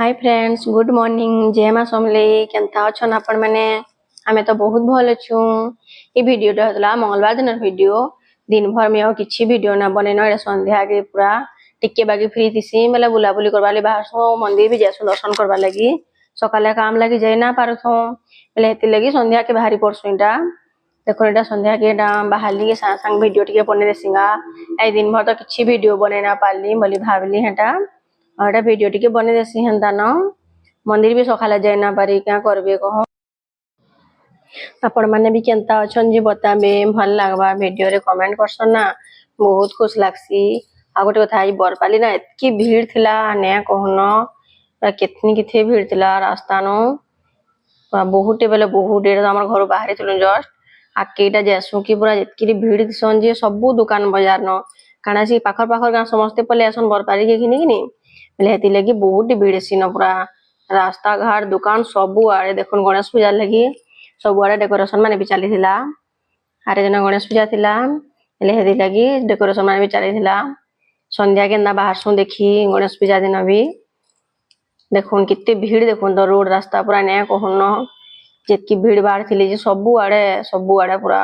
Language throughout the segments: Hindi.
Hi friends, good morning. जय मां समले। केनता अछन आपण माने? आमे तो बहुत भल अछु। ई वीडियोटा हतला मंगलवार दिन वीडियो। दिन भर में और किछि वीडियो ना बने न। संध्या के पूरा टिके बाकी फ्री थिसी मतलब बुला बुली करबा ले बाहर सो मंदिर भी जासु दर्शन करबा लगी। सकाले काम लगी जाय ना पारथो बले हेति लगी संध्या के बाहरी परसुइटा। देखो एटा संध्या के एटा बाहरली के संग वीडियो टिके बने देसिंगा। ए दिन भर तो किछि वीडियो बने ना पाली बोली भाबली हेटा और वीडियो टिके बने देसी हेंता न। मंदिर भी सकाले जाय ना पारी क्या करबे कहो। आपण माने भी केनता अछन जे बताबे भल लागबा वीडियो रे कमेंट करसन ना बहुत खुश लागसी। आ गोटे कथा ई बरपाली ना एतकी भीड़ थिला ने कहनो केतनी किथे भीड़ थिला रास्ता नो बहुत बेले बहुत डेढ़ हमर घर बाहर थिलु जस्ट आकेटा जेसु की पूरा एतकी भीड़ दिसन जे सब दुकान बाजार न काना सी पाखर पाखर गां समस्ते पले आसन बरपाली के घिनी घिनी बले हेति लगी बहुत भीड़ सीन पूरा रास्ता घाट दुकान सब आड़े देखुन गणेश पूजा लगी सब आड़े डेकोरेशन माने भी चली थिला। आरे जन गणेश पूजा थिला बले हेति लगी डेकोरेशन माने भी चली थिला। संध्या केंदा बाहर सु देखी गणेश पूजा दिन भी देखुन कितने भीड़ देखुन तो रोड रास्ता पूरा ने कहन जेतकी भीड़ बाहर थिले जे सब आड़े पूरा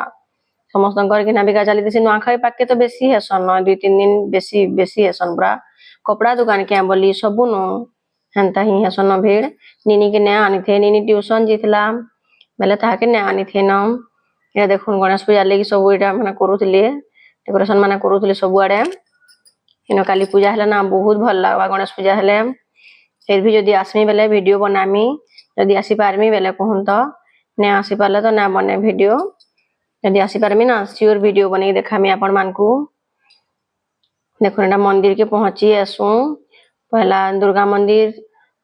समस्त करके बिका चली थी। नुआखाई पाके तो बेसी हेसन 2-3 दिन बेसी बेसी हेसन पूरा कपड़ा दुकान क्या बोली सबु नो हेंता ही हेसन भीड़। नीनी के ने आनी थे नीनी ट्यूशन जीतला बेले ताके ने आनी थे न। ये देखुन गणेश पूजा लेगी सब एटा माने करूथिले डेकोरेशन माने करूथिले सब आड़े। इनो काली पूजा हला ना बहुत भल लागबा गणेश पूजा हले। फिर भी जदी आसमी बेले वीडियो बनामी जदी आसी पारमी बेले कहून तो ने आसी पाले तो ना बने वीडियो जदी आसी पारमी ना श्योर वीडियो बने देखामी आपण मानकू। देखो एटा मंदिर के पहुंची आसु पहला दुर्गा मंदिर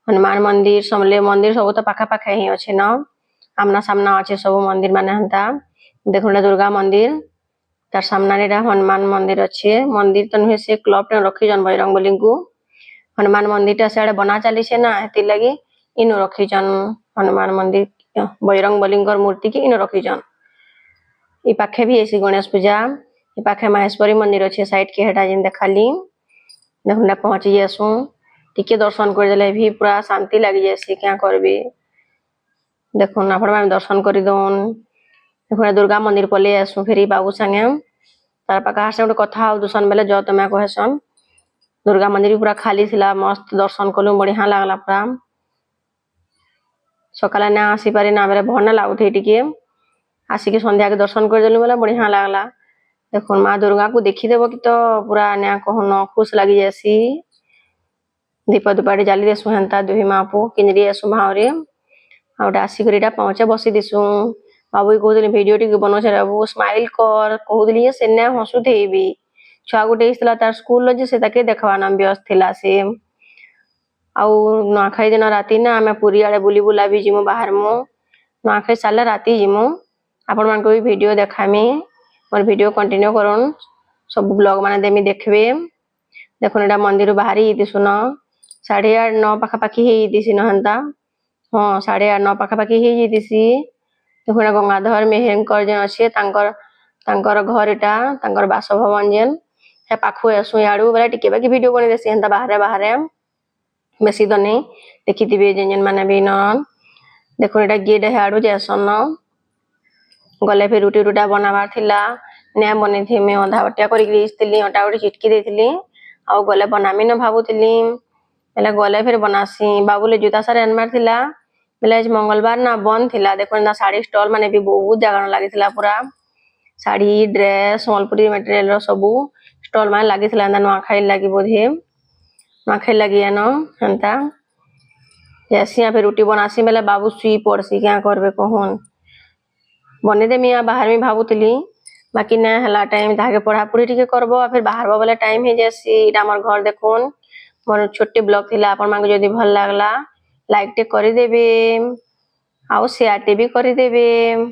हनुमान मंदिर समले मंदिर सब तो पाखा पाखा ही अछि न आमना सामना अछि सब मंदिर माने हंता। देखो एटा दुर्गा मंदिर तार सामना एटा हनुमान मंदिर अछि। मंदिर तो नुहे से क्लब ने रखी जन बजरंग बली को हनुमान मंदिर ता साडे बना चली छे ना हेति लगी इनो रखी जन हनुमान मंदिर बजरंग बली मूर्ति के इनो रखी जन। ई पाखे भी ऐसी गणेश पूजा ई पाखे महेश्वरी मंदिर अच्छे साइड के हेटा जिन देखाली देखुना पहुंची जेसु टिके दर्शन कर देले भी पूरा शांति लगी जैसी क्या करबे। देखुन आपण माने दर्शन करि दोन देखुना दुर्गा मंदिर पले आसु फेरी बाबू संगे तार पाका से गोटे कथा हो दुसन बेले जो तमे कहसन दुर्गा मंदिर पूरा खाली थिला मस्त दर्शन कलु बढ़िया लागला पूरा। सकाले ना आसी पारी ना बेले भन लागुथे टिके आसिके संध्या के दर्शन कर देलु बोले बढ़िया लागला। देखो माँ दुर्गा को देखी देबो कि तो पूरा नया कहन खुश लगी जैसी। दीप दुपाटी जाली देसु हेंता दुही माँ पु किनरी आसु भावरे आउटा आसिक एटा पहुंचे बसी दिसु। बाबू कहउतले वीडियो टी बनो छे बाबू स्माइल कर कहउतली से ने हसु थेबी छुआ गुटे इसला तार स्कूल जे से ताके देखवा ना व्यस्त थिला से। आउ नुआखाई दिन राती ना हमें पूरी आड़े बुली बुला भी जिमु बाहर मु नुआखाई साले राती जिमु आपण मान को भी वीडियो देखामी मोर वीडियो कंटिन्यू करन सब ब्लॉग माने देमी देखबे। देखो एटा मंदिर बाहरी दिसुन 8:30-9 पाखा पाखी हे दिसी न हंता हां 8:30-9 पाखा पाखी हे दिसी। देखो एटा गंगाधर मेहरकर जे अछि तांकर घर एटा तांकर बासभवन जेन हे पाखु आसु याडू बेला टिके बाकी वीडियो बने देसी हंता बाहरे बेसी तो नहीं देखि दिबे जेन माने भी न। देखो एटा गेट हे आडू जेसन न गले फिर रुटी रुटा बनाबार थिला ने बने थी मैं अधा बटिया करी दिसतिली अटा उडी चिटकी देथिली आ गले बनामी न भाबुतिली बेले गले फिर बनासी। बाबूले जूता सारे अनमार थिला बेले आज मंगलवार ना बंद थिला। देखो ना साड़ी स्टॉल माने भी बहुत जगह लागी थिला पूरा साड़ी ड्रेस सम्बलपुरी मटेरियल रो सब स्टॉल माने लागी थिला ना नुआखाई लागी बोधे नुआखाई लागी न हंता जैसी फिर रुटी बनासी बेले बाबू सुई पड़सी क्या करबे कहन बने दे मिया बाहर में भाबुतली बाकी ना हला टाइम ताके पढ़ा पढ़ी टिके करबो फिर बाहर वाला टाइम हे जैसी इटा हमर घर देखुन मोर छोटे ब्लॉग थिला आपण मान जदी भल लागला लाइक टे करि देबे आउ शेयर टे भी करि देबे।